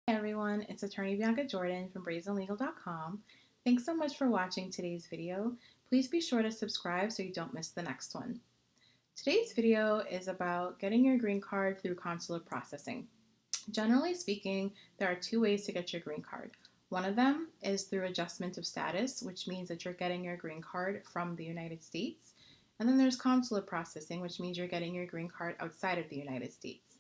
Hey everyone, it's attorney Bianca Jordan from brazenlegal.com. Thanks so much for watching today's video. Please be sure to subscribe so you don't miss the next one. Today's video is about getting your green card through consular processing. Generally speaking, there are two ways to get your green card. One of them is through adjustment of status, which means that you're getting your green card from the United States. And then there's consular processing, which means you're getting your green card outside of the United States.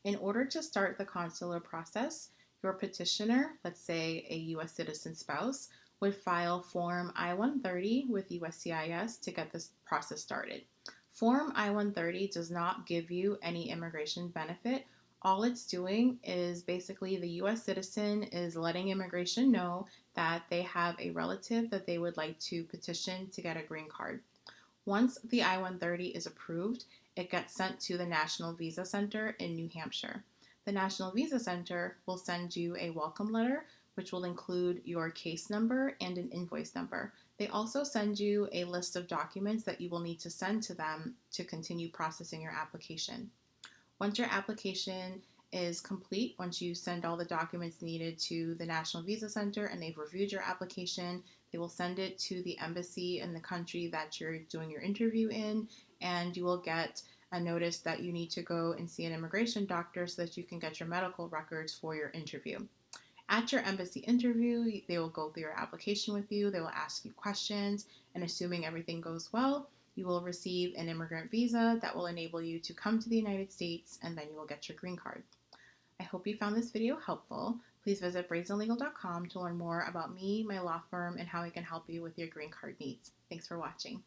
In order to start the consular process, your petitioner, let's say a U.S. citizen spouse, would file Form I-130 with USCIS to get this process started. Form I-130 does not give you any immigration benefit. All it's doing is basically the U.S. citizen is letting immigration know that they have a relative that they would like to petition to get a green card. Once the I-130 is approved, it gets sent to the National Visa Center in New Hampshire. The National Visa Center will send you a welcome letter, which will include your case number and an invoice number. They also send you a list of documents that you will need to send to them to continue processing your application. Once your application is complete, once you send all the documents needed to the National Visa Center and they've reviewed your application, they will send it to the embassy in the country that you're doing your interview in, and you will get a notice that you need to go and see an immigration doctor so that you can get your medical records for your interview. At your embassy interview, they will go through your application with you, they will ask you questions, and assuming everything goes well, you will receive an immigrant visa that will enable you to come to the United States, and then you will get your green card. I hope you found this video helpful. Please visit brazenlegal.com to learn more about me, my law firm, and how I can help you with your green card needs. Thanks for watching.